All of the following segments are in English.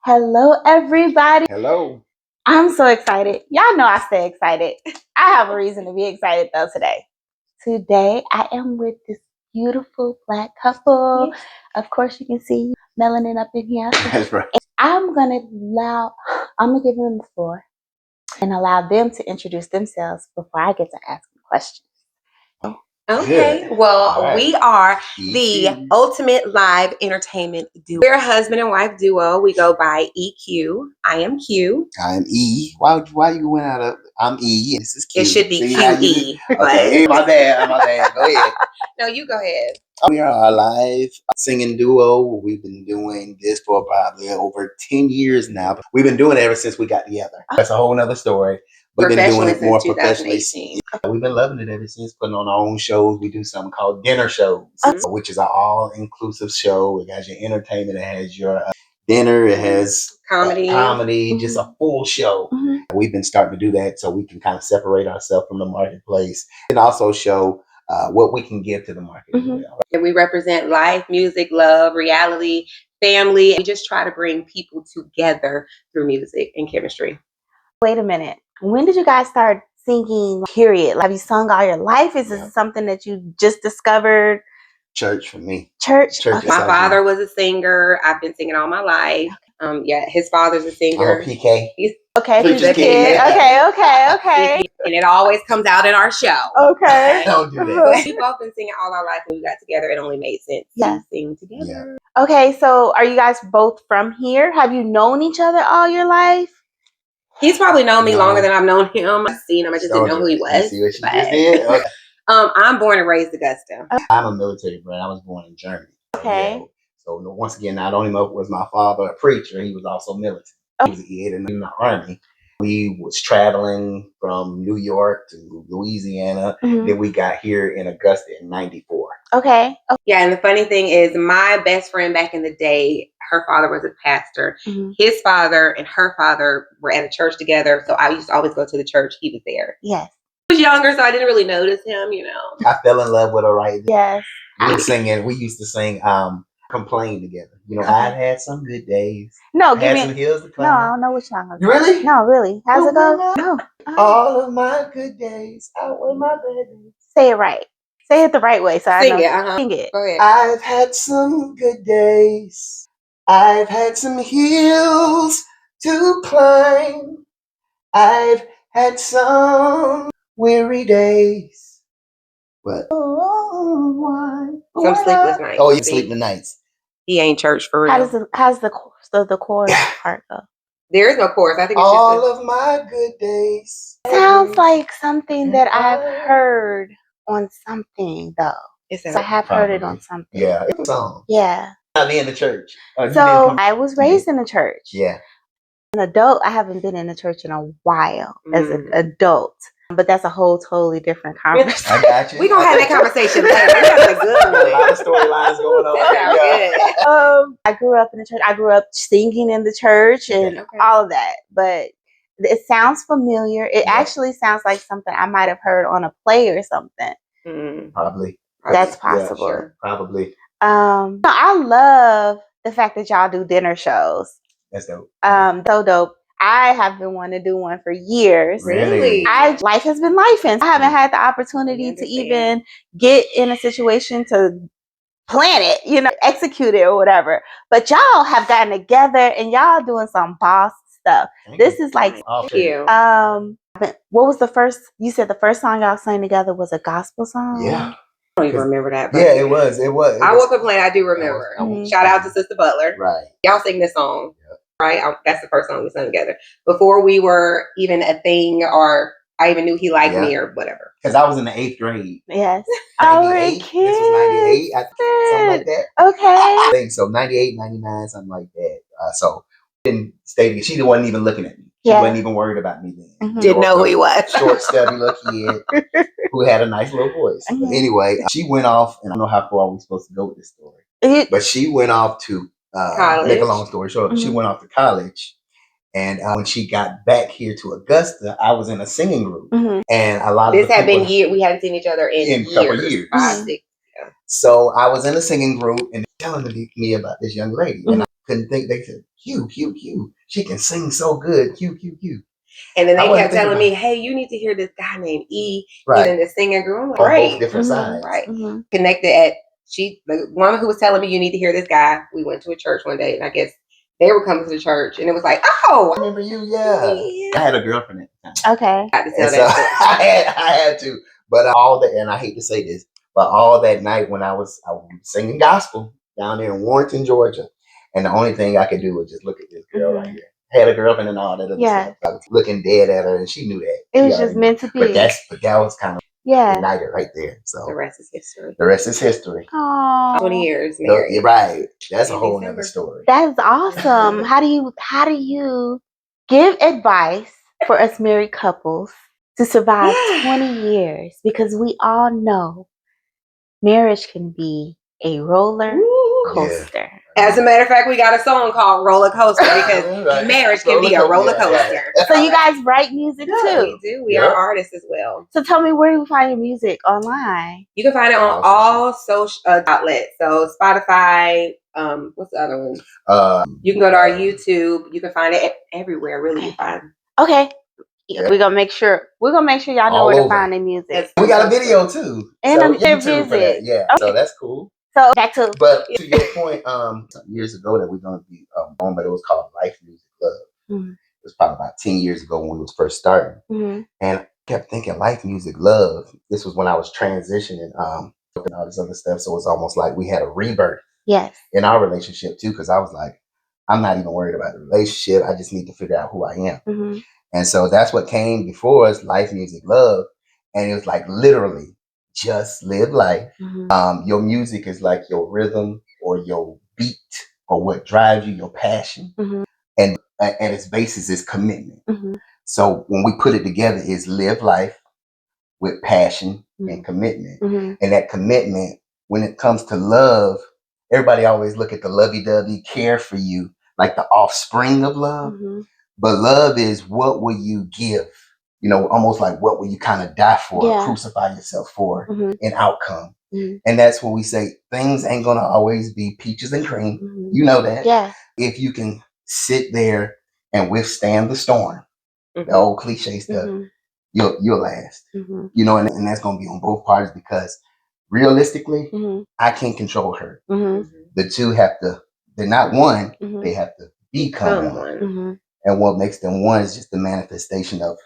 Hello, everybody. Hello. I'm so excited. Y'all know I stay excited. I have a reason to be excited though today. Today, I am with this beautiful Black couple. Yes. Of course, you can see melanin up in here. That's right. I'm gonna give them the floor and allow them to introduce themselves before I get to ask them questions. Okay, well, we are the ultimate live entertainment duo. We're a husband and wife duo. We go by EQ. I am Q. I am E. Why you went out of? I'm E. This is Q. It should be See QE. Okay, my bad. Go ahead. No, you go ahead. We are a live singing duo. We've been doing this for probably over 10 years now. We've been doing it ever since we got together. That's a whole nother story. We've been doing it more professionally. We've been loving it ever since, putting on our own shows. We do something called dinner shows, which is an all-inclusive show. It has your entertainment. It has your dinner. It has comedy, just a full show. We've been starting to do that so we can kind of separate ourselves from the marketplace and also show what we can give to the market. And we represent life, music, love, reality, family. We just try to bring people together through music and chemistry. Wait a minute. When did you guys start singing, period? Have you sung all your life? Is this something that you just discovered? Church for me. Church. Okay. My father was a singer. I've been singing all my life. His father's a singer. PK. Okay, preacher's kid. Okay. And it always comes out in our show. Okay. Don't do that. We've both been singing all our life. When we got together, it only made sense to sing together. Yeah. Okay, so are you guys both from here? Have you known each other all your life? He's probably known me longer than I've known him. I've seen him. I just didn't know who he was. See what she just did? Okay. I'm born and raised Augusta. I'm a military brat. I was born in Germany. Okay. So once again, not only was my father a preacher, he was also military. He was in the army. We was traveling from New York to Louisiana. Then we got here in Augusta in '94. Okay. Yeah, and the funny thing is, my best friend back in the day, her father was a pastor. His father and her father were at a church together, so I used to always go to the church. He was there. Yes. I was younger, so I didn't really notice him, I fell in love with her right there. Yes. We used to sing Complain together. I've had some good days. No, some hills to climb. No, I don't know what song. Really? No, really. How's it go? No. All of my good days outweigh my bad days. Say it right. Say it the right way. So Sing I know. it. Sing it. Go ahead. I've had some good days. I've had some hills to climb. I've had some weary days. But some sleepless nights. Oh, you sleepless nights. He ain't church for real. How's the chorus part go? There is no chorus. I think it's all of my good days. Sounds like something that I've heard on something though. So I have heard it on something. Yeah, it's a song. Yeah. Not in the church. So I was raised in the church. Yeah. An adult, I haven't been in the church in a while as an adult. But that's a whole totally different conversation. I got you. We're going to have that conversation later. That's a good one. A lot of storylines going on. I grew up in the church. I grew up singing in the church and all of that. But it sounds familiar. It actually sounds like something I might have heard on a play or something. Probably. That's possible. Yeah, sure. Probably. I love the fact that y'all do dinner shows. That's dope. So dope. I have been wanting to do one for years. Really? Life has been life, and I haven't had the opportunity to even get in a situation to plan it, execute it or whatever. But y'all have gotten together and y'all doing some boss stuff. This is like, thank you. What was the first? You said the first song y'all sang together was a gospel song. Yeah. I don't even remember that. Yeah, it was. I Woke Up Playing. I do remember. Shout out to Sister Butler. Right. Y'all sing this song. Right? That's the first song we sang together. Before we were even a thing or I even knew he liked me or whatever. Because I was in the 8th grade. Yes. 98. This was 98. Something like that. Okay. I think so. 98, 99, something like that. So didn't stay. She wasn't even looking at me. She wasn't even worried about me then. Didn't know who he was. Short, stubby little kid who had a nice little voice. But anyway, she went off, and I don't know how far we're supposed to go with this story. But she went off to make a long story short, she went off to college. And when she got back here to Augusta, I was in a singing group. And a lot of this had been years. We hadn't seen each other in a couple years. 5, 6. So I was in a singing group and telling me about this young lady. And couldn't think. They said, Q, Q, Q. She can sing so good. Q, Q, Q. And then they kept telling me, hey, you need to hear this guy named E. Right. And the singing girl. I'm like, on great. both different sides. Right. Connected at, the woman who was telling me you need to hear this guy, we went to a church one day, and I guess they were coming to the church, and it was like, oh, I remember you, yeah. I had a girlfriend at the time. Okay. I had to tell that I had to. But and I hate to say this, but all that night when I was singing gospel down there in Warrenton, Georgia, and the only thing I could do was just look at this girl right here. Had a girlfriend and all that other stuff. I was looking dead at her, and she knew that. It was just meant to be. But that was kind of ignited right there. So the rest is history. The rest is history. Oh, 20 years married. You're right. That's a whole nother story. That is awesome. How do you give advice for us married couples to survive 20 years? Because we all know marriage can be a roller coaster. Yeah. As a matter of fact, we got a song called Roller Coaster because marriage can be a roller coaster. So you guys write music too? We do. We are artists as well. So tell me, where do we find your music online? You can find it on all social outlets. So Spotify, what's the other one? You can go to our YouTube. You can find it everywhere, really. You find. Okay. Yeah. We're gonna make sure y'all know where to find the music. We got a video too. And so YouTube for that. Yeah. Okay. So that's cool. So back to to your point, some years ago that we're gonna be on, but it was called Life Music Love. Mm-hmm. It was probably about 10 years ago when we was first starting. Mm-hmm. And I kept thinking Life Music Love. This was when I was transitioning and all this other stuff. So it was almost like we had a rebirth in our relationship too, because I was like, I'm not even worried about the relationship. I just need to figure out who I am. Mm-hmm. And so that's what came before us, Life Music Love. And it was like literally just live life. Mm-hmm. Your music is like your rhythm or your beat or what drives you, your passion. Mm-hmm. And its basis is commitment. Mm-hmm. So when we put it together, is live life with passion and commitment. Mm-hmm. And that commitment, when it comes to love, everybody always look at the lovey-dovey, care for you, like the offspring of love. Mm-hmm. But love is, what will you give? You know, almost like what will you kind of die for, crucify yourself for, an outcome. Mm-hmm. And that's when we say things ain't going to always be peaches and cream. Mm-hmm. You know that. Yeah. If you can sit there and withstand the storm, the old cliche stuff, you'll last. Mm-hmm. You know, and that's going to be on both parties, because realistically, I can't control her. Mm-hmm. The two they're not one, they have to become one. Mm-hmm. And what makes them one is just the manifestation of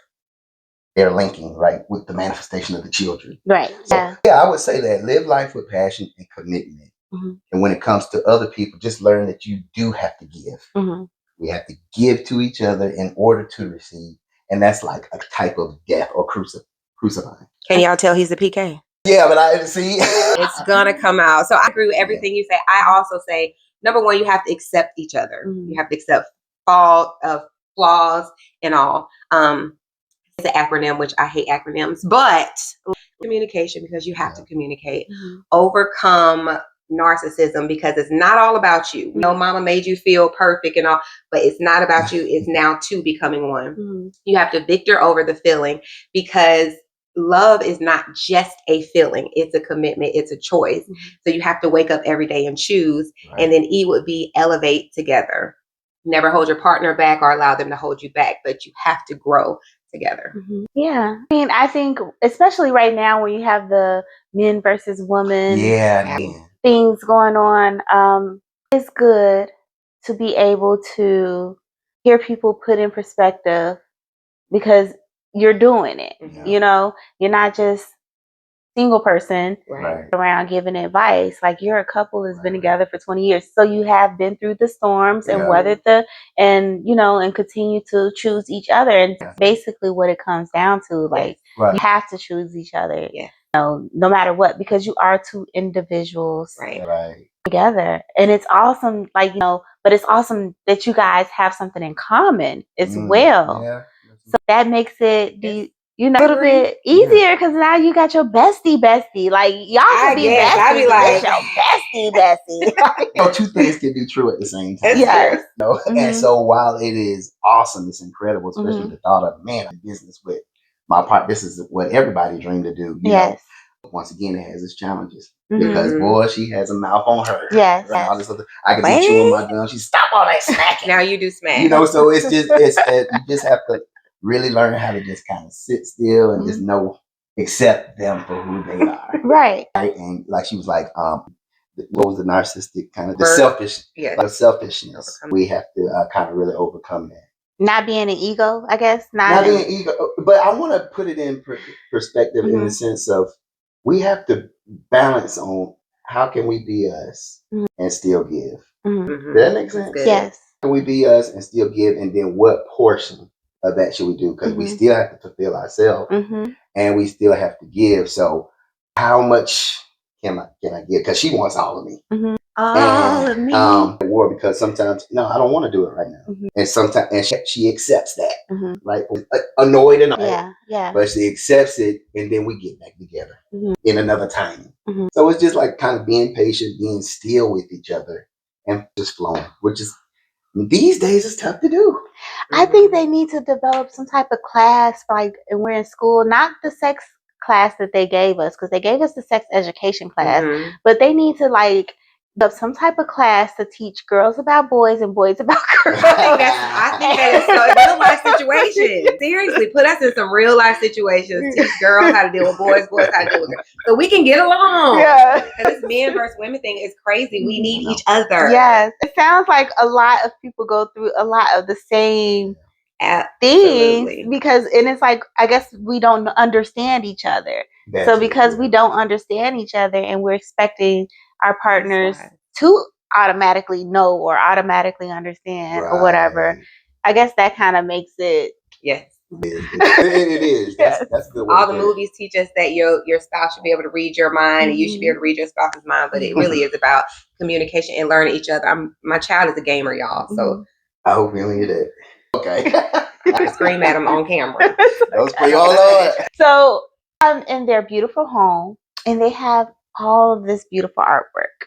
their linking, right, with the manifestation of the children. Right. So, I would say that live life with passion and commitment. Mm-hmm. And when it comes to other people, just learn that you do have to give. Mm-hmm. We have to give to each other in order to receive. And that's like a type of death or crucifying. Can y'all tell he's a PK? Yeah, but I see. It's going to come out. So I agree with everything you say. I also say, number one, you have to accept each other. Mm-hmm. You have to accept flaws and all. It's an acronym, which I hate acronyms, but communication, because you have to communicate. Mm-hmm. Overcome narcissism, because it's not all about you. Mm-hmm. No, mama made you feel perfect and all, but it's not about you. It's now two becoming one. Mm-hmm. You have to victor over the feeling, because love is not just a feeling. It's a commitment. It's a choice. Mm-hmm. So you have to wake up every day and choose. Right. And then E would be elevate together. Never hold your partner back or allow them to hold you back, but you have to grow together. Mm-hmm. Yeah. I mean, I think especially right now when you have the men versus women things going on, it's good to be able to hear people put in perspective, because you're doing it. Mm-hmm. You know, you're not just single person around giving advice. Like, you're a couple that's been together for 20 years. So you have been through the storms and weathered and continue to choose each other. And basically what it comes down to, like, you have to choose each other, no matter what, because you are two individuals together. And it's awesome, but it's awesome that you guys have something in common as well. Yeah. So that makes it a little bit easier, because now you got your bestie. Like, y'all can be besties. I be like, your bestie. Two things can be true at the same time. Yes. And so while it is awesome, it's incredible, especially the thought of, man, I'm in business with my partner. This is what everybody dreamed to do. You know? Once again, it has its challenges. because boy, she has a mouth on her. Yes. And all this other, I could be chewing my gum. She stop all that smacking. Now you do smack. You know, so it's just you just have to really learn how to just kind of sit still and just know, accept them for who they are. Right. And like she was like, what was the narcissistic kind of the selfishness? We have to kind of really overcome that. Not being an ego, I guess. Not being ego, but I want to put it in perspective in the sense of we have to balance on how can we be us and still give. Does that make sense? Yes. How can we be us and still give, and then what portion of that should we do? Because we still have to fulfill ourselves, and we still have to give. So, how much can I give? Because she wants all of me. All of me. War because sometimes I don't want to do it right now, and sometimes she accepts that, right? Annoyed and but she accepts it, and then we get back together in another timing. So it's just like kind of being patient, being still with each other, and just flowing, which is these days is tough to do. I think they need to develop some type of class, like, and we're in school, not the sex class that they gave us, because they gave us the sex education class, but they need to like up some type of class to teach girls about boys and boys about girls. I think that is so real life situations. Seriously, put us in some real life situations. Teach girls how to deal with boys, boys how to deal with girls, so we can get along. Yeah, because this men versus women thing is crazy. We need each other. Yes, it sounds like a lot of people go through a lot of the same things because, and it's like I guess we don't understand each other. So because we don't understand each other, and we're expecting our partners to automatically know or automatically understand or whatever, I guess that kind of makes it. Yes. It is. That's a good way. All the movies teach us that your spouse should be able to read your mind and you should be able to read your spouse's mind, but it really is about communication and learning each other. My child is a gamer, y'all, so I hope you hear that. Okay. I scream at him on camera. Those pretty all Lord. So in their beautiful home, and they have all of this beautiful artwork,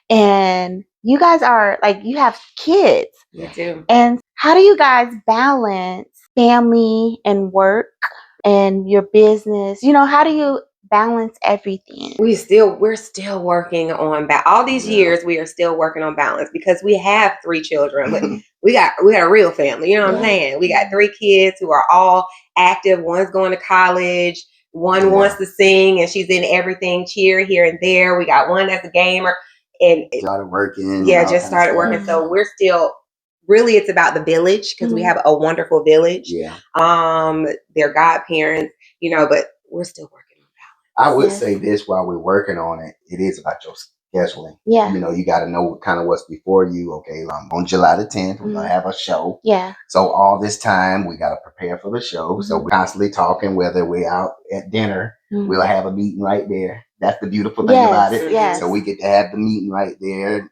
and you guys are like, you have kids. Me too. And how do you guys balance family and work and your business? You know, how do you balance everything? We're still working on all these years. We are still working on balance because we have 3 children. But we got a real family. You know what I'm saying? We got 3 kids who are all active. One's going to college. One wants to sing, and she's in everything, cheer here and there. We got one that's a gamer, and started working. Yeah, just started working. So we're still. Really, it's about the village because we have a wonderful village. Yeah. They're godparents, but we're still working on that. I would say this while we're working on it, it is about your scheduling. Yeah. You got to know kind of what's before you. Okay, on July the 10th, we're going to have a show. Yeah. So all this time, we got to prepare for the show. So we're constantly talking, whether we're out at dinner, we'll have a meeting right there. That's the beautiful thing about it. Yes. So we get to have the meeting right there.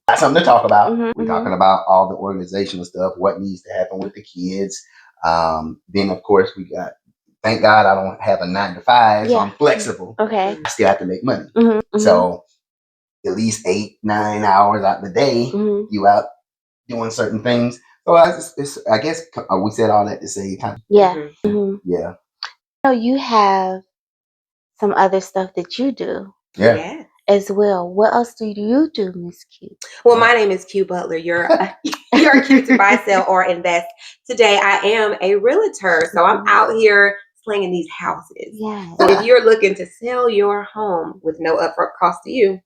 Got something to talk about. We're talking about all the organizational stuff, what needs to happen with the kids. Then, of course, we got, thank God I don't have a 9 to 5, so I'm flexible. Okay. I still have to make money. So at least 8-9 hours out the day, you out doing certain things. So I guess we said all that to say kind of. Yeah. Yeah. So you have some other stuff that you do. Yeah. As well. What else do you do, Miss Q? Well, my name is Q Butler. You're Q to buy, sell, or invest. Today, I am a realtor, so I'm out here slinging these houses. Yeah. So if you're looking to sell your home with no upfront cost to you,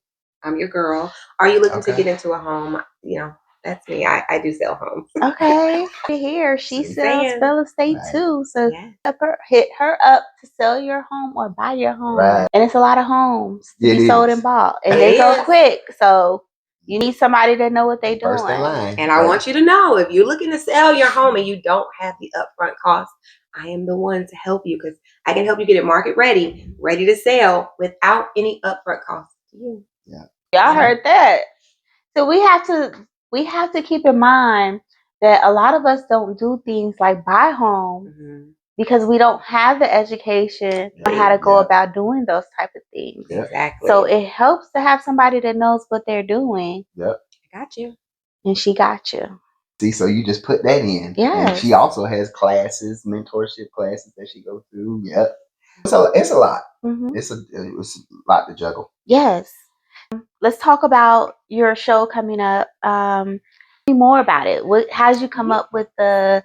I'm your girl. Are you looking to get into a home? That's me. I do sell homes. Okay. Here, she sells real estate too. So hit her up to sell your home or buy your home. Right. And it's a lot of homes to be sold and bought. And they go quick. So you need somebody to know what they're doing. First in line. And I want you to know, if you're looking to sell your home and you don't have the upfront cost, I am the one to help you because I can help you get it market ready to sell without any upfront cost to you. Yeah. Y'all heard that. So we have to keep in mind that a lot of us don't do things like buy home because we don't have the education on how to go about doing those type of things. Yeah. Exactly. So it helps to have somebody that knows what they're doing. Yep. I got you. And she got you. See, so you just put that in. Yeah. And she also has classes, mentorship classes that she goes through. Yep. It's a lot. Mm-hmm. It's a lot to juggle. Yes. Let's talk about your show coming up. Tell me more about it. How did you come up with the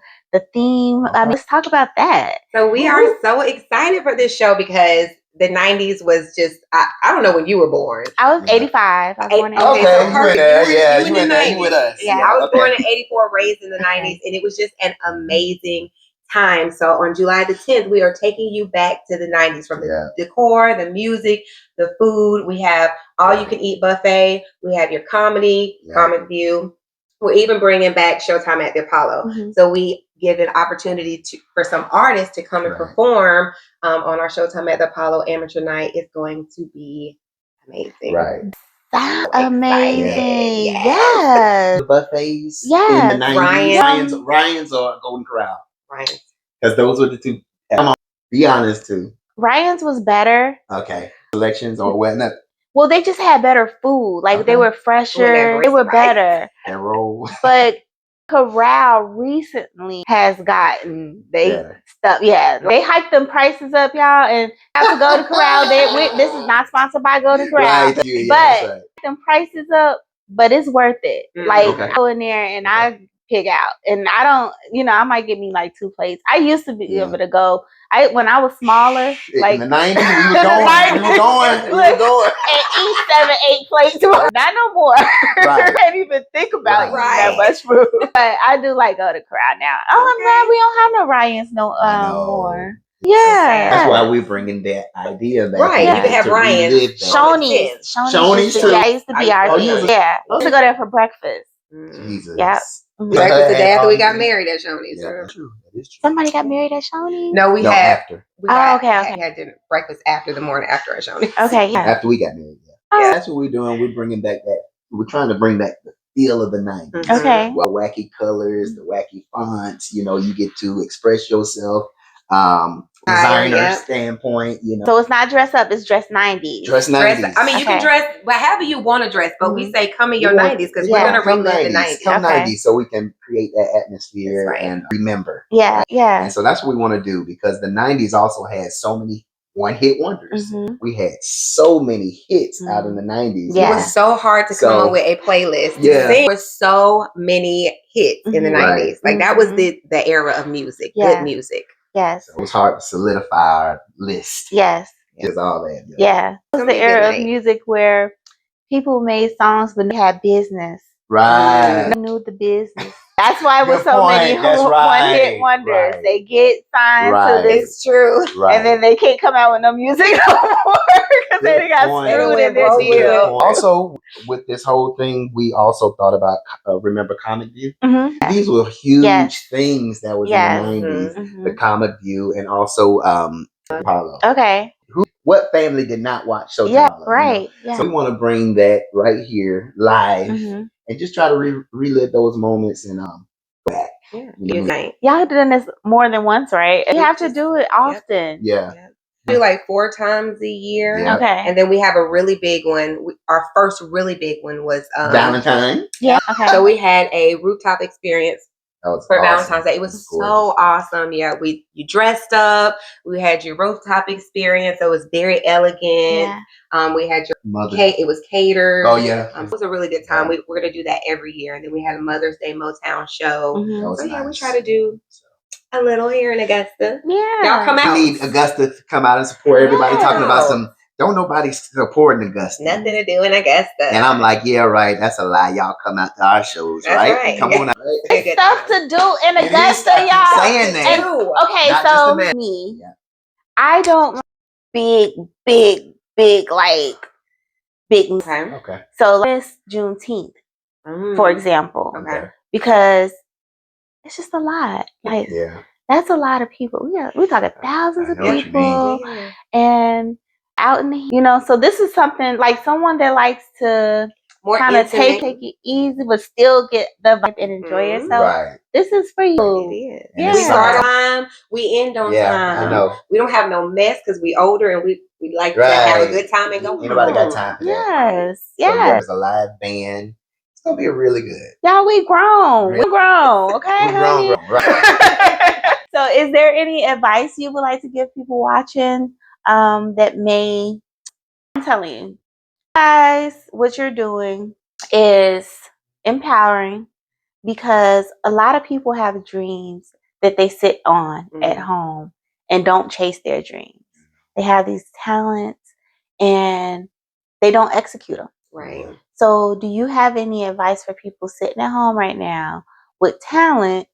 theme? Okay. Let's talk about that. So we are so excited for this show because the 90s was just, I don't know when you were born. I was 85. I was born in Okay, 85. so perfect. You in there. You with us. Yeah. I was Okay. born in 84, raised in the 90s, and it was just an amazing time. So on July the 10th, we are taking you back to the 90s from the decor, the music, the food. We have all you can eat buffet. We have your comedy, Comic View. We're even bringing back Showtime at the Apollo. Mm-hmm. So we give an opportunity for some artists to come and perform on our Showtime at the Apollo Amateur Night. It's going to be amazing. Right. That's So amazing. Yes. The buffets Yes. in the 90s. Ryan's or Golden Corral. Ryan's. Because those were the two. Come on, be honest too. Ryan's was better. Okay. Selections or whatnot. Well, they just had better food. Like they were fresher. They were better. And roll. But Corral recently has gotten stuff. Yeah, they hiked them prices up, y'all, and have to go to Corral. This is not sponsored by Go to Corral, but them prices up. But it's worth it. Like I go in there and I pick out, and I don't. I might get me like 2 plates. I used to be able to go. When I was smaller, like in the 90s, we were going, and eat 7, 8 plates. Not no more. I can't even think about eating that much food. But I do like Go to Corral now. Oh, I'm glad we don't have no Ryan's more. Yeah, that's why we're bringing that idea back. Right, you can have Ryan's. Shoney's too. Yeah, I used to be our yeah. I used to go there for breakfast. Jesus. Yep. Breakfast the day after we got married at Shoney's. Yeah, that's true. That is true. Somebody got married at Shoney's? No, we had after. We had, okay. We had dinner, breakfast after the morning after at Shoney's. Okay, yeah. After we got married, yeah. That's what we're doing. We're bringing back that. We're trying to bring back the feel of the 90s. Okay. Well, wacky colors, the wacky fonts. You get to express yourself. Designer standpoint, So it's not dress up, it's dress 90s. Dress 90s. I mean, you can dress however you want to dress, but we say come in your 90s because we're going to relive the 90s. Come 90s so we can create that atmosphere and remember. Yeah, right? yeah. And so that's what we want to do because the 90s also had so many one-hit wonders. Mm-hmm. We had so many hits out in the 90s. Yeah. It was so hard to come up with a playlist. Yeah. There were so many hits in the 90s. Like that was the era of music, good music. Yes. So it was hard to solidify our list. Yes. Just all that. Yeah. It was the era of music where people made songs but they had business. Right. They knew the business. That's why with so many one-hit wonders, they get signed to this. It's true. Right. And then they can't come out with no music no more because they got screwed in their deal. Also, with this whole thing, we also thought about, remember Comic View? Mm-hmm. These were huge things that was in the 90s. Mm-hmm. The Comic View and also Apollo. Okay. What family did not watch Showtime? Yeah, right. Yeah. So we want to bring that right here live and just try to relive those moments and go back. Yeah. Y'all done this more than once, right? You have to do it often. Yeah. We do like 4 times a year. Yeah. Okay. And then we have a really big one. Our first really big one was Valentine. Yeah. Okay. So we had a rooftop experience for Valentine's Day. It was so awesome. Yeah, you dressed up. We had your rooftop experience. It was very elegant. Yeah. We had your cake. It was catered. Oh yeah. It was a really good time. We're gonna do that every year. And then we had a Mother's Day Motown show. Mm-hmm. So yeah, we try to do a little here in Augusta. Yeah. Y'all come out. We need Augusta to come out and support everybody talking about some. Don't nobody supporting Augusta. Nothing to do in Augusta. And I'm like, yeah, right. That's a lie. Y'all come out to our shows, right? Come on out. There's stuff to do in Augusta, y'all. Saying that. Okay, so me, I don't like big, like big. Okay. So it's Juneteenth, for example. Okay. Because it's just a lot. Like, that's a lot of people. We're talking thousands of people, and out in the, so this is something like someone that likes to kind of take it easy, but still get the vibe and enjoy yourself. Right. This is for you. It is. Yeah. We start on time. We end on time. I know. We don't have no mess because we older and we like to have a good time and go. Anybody got time for that? Yes. So there's a live band. It's gonna be really good. Y'all, we grown. We grown. Okay. We grown. Right. So, is there any advice you would like to give people watching that may, I'm telling you guys, what you're doing is empowering, because a lot of people have dreams that they sit on at home and don't chase their dreams. They have these talents and they don't execute them. Right. So do you have any advice for people sitting at home right now with talent,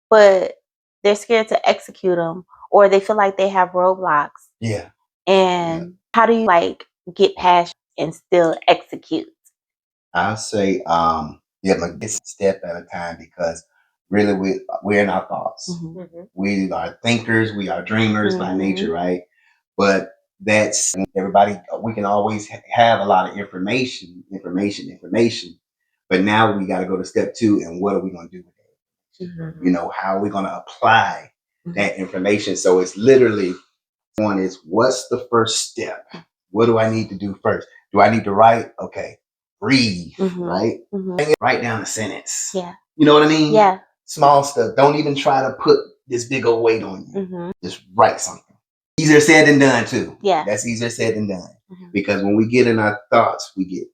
but they're scared to execute them, or they feel like they have roadblocks? Yeah. And how do you like get past and still execute? I'll say, like this step at a time, because really we're in our thoughts. We are thinkers, we are dreamers by nature, right? But that's everybody. We can always have a lot of information. But now we got to go to step 2, and what are we going to do with it? You know, how are we going to apply that information? So it's literally, one is, what's the first step? What do I need to do first? Do I need to write? Okay. Breathe, right? Write down a sentence. Yeah. You know what I mean? Yeah. Small stuff. Don't even try to put this big old weight on you. Just write something. Easier said than done, too. Yeah. That's easier said than done. Because when we get in our thoughts, we get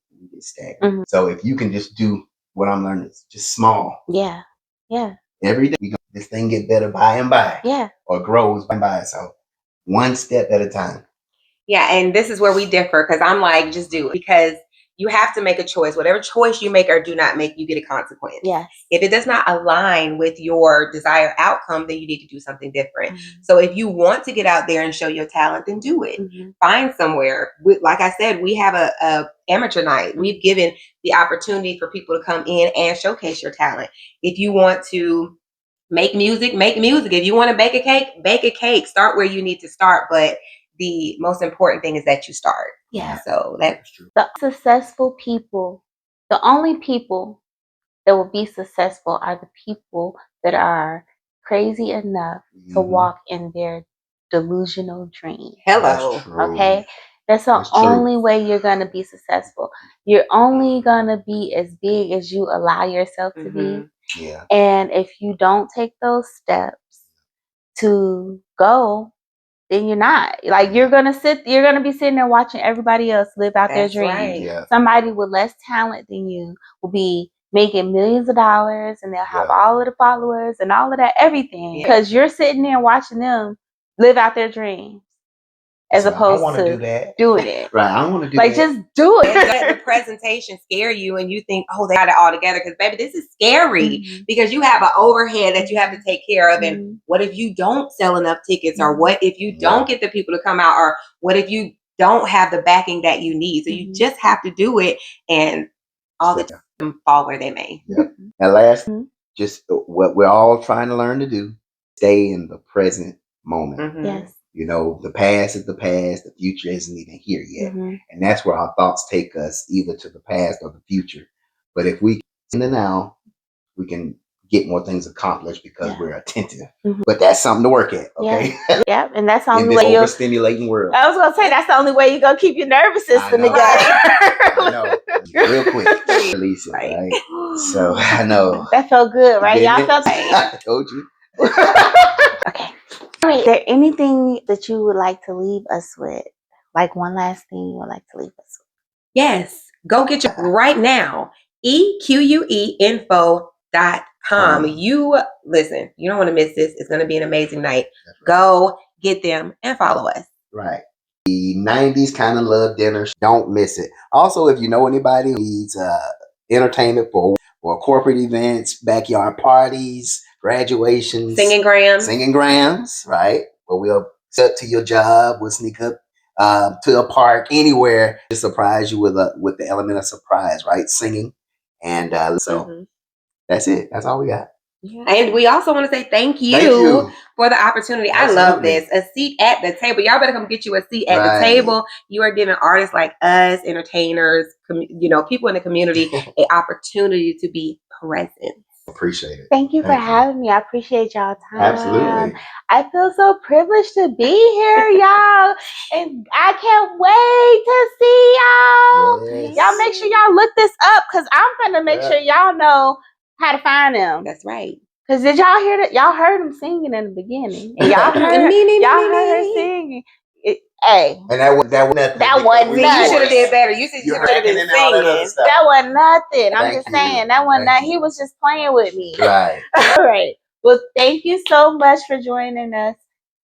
stagnant. So if you can just do what I'm learning, is just small. Yeah. Yeah. Every day, this thing get better by and by. Yeah. Or grows by and by. So one step at a time. Yeah, and this is where we differ, because I'm like, just do it. Because you have to make a choice. Whatever choice you make or do not make, you get a consequence. Yes. If it does not align with your desired outcome, then you need to do something different. So if you want to get out there and show your talent, then do it. Find somewhere. Like I said, we have a amateur night. We've given the opportunity for people to come in and showcase your talent. If you want to make music, make music. If you want to bake a cake, bake a cake. Start where you need to start. But the most important thing is that you start. Yeah. So that's true. The successful people, the only people that will be successful are the people that are crazy enough to walk in their delusional dream. Hello. Okay? That's the only way you're going to be successful. You're only going to be as big as you allow yourself to be. Yeah. And if you don't take those steps to go, then you're not. Like, you're gonna be sitting there watching everybody else live out their dream. Right. Yeah. Somebody with less talent than you will be making millions of dollars, and they'll have all of the followers and all of that, everything, because you're sitting there watching them live out their dreams, as opposed to doing it. Right. I want to do like that. just do it. Let the presentation scare you, and you think, oh, they got it all together. Because baby, this is scary, because you have an overhead that you have to take care of. And what if you don't sell enough tickets, or what if you don't get the people to come out, or what if you don't have the backing that you need? So you just have to do it, and all the time fall where they may. And last, just what we're all trying to learn to do: stay in the present moment. Yes. You know, the past is the past. The future isn't even here yet. And that's where our thoughts take us, either to the past or the future. But if we in the now, we can get more things accomplished, because we're attentive. But that's something to work at, okay? Yeah. And that's the only in this way overstimulating world. I was going to say, that's the only way you're going to keep your nervous system together. I know. Real quick. Release it, right? So, I know. That felt good, right? Y'all felt that? I told you. Okay. All right. Is there anything that you would like to leave us with? Like one last thing you would like to leave us with? Yes. Go get your right now. EQUeinfo.com. You listen, you don't want to miss this. It's going to be an amazing night. Right. Go get them and follow us. Right. The 90s kind of love dinners. Don't miss it. Also, if you know anybody who needs entertainment for corporate events, backyard parties, graduations, singing grams, right? Where we'll set to your job, we'll sneak up to a park, anywhere to surprise you with the element of surprise, right? Singing, and so that's it. That's all we got. Yeah. And we also want to say thank you for the opportunity. Absolutely. I love this. A seat at the table. Y'all better come get you a seat at the table. You are giving artists like us, entertainers, people in the community, an opportunity to be present. Appreciate it. Thank you for having me. I appreciate y'all time. Absolutely. I feel so privileged to be here, y'all. And I can't wait to see y'all. Yes. Y'all make sure y'all look this up, because I'm going to make sure y'all know how to find them. That's right. Because did y'all hear that? Y'all heard them singing in the beginning. And y'all heard her singing. Hey, And that was nothing. That wasn't See, you should have did better. You should have been and all that other singing. stuff. That wasn't nothing. I'm Thank just you. saying that wasn't Thank that. you. He was just playing with me. Right. All right. Well, thank you so much for joining us.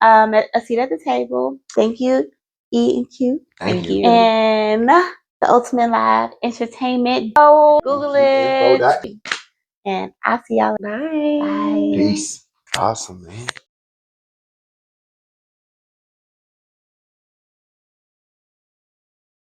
At a seat at the table. Thank you, E and Q. Thank you. And the Ultimate Live Entertainment. Go Google it. And I'll see y'all. Bye. Bye. Peace. Awesome, man.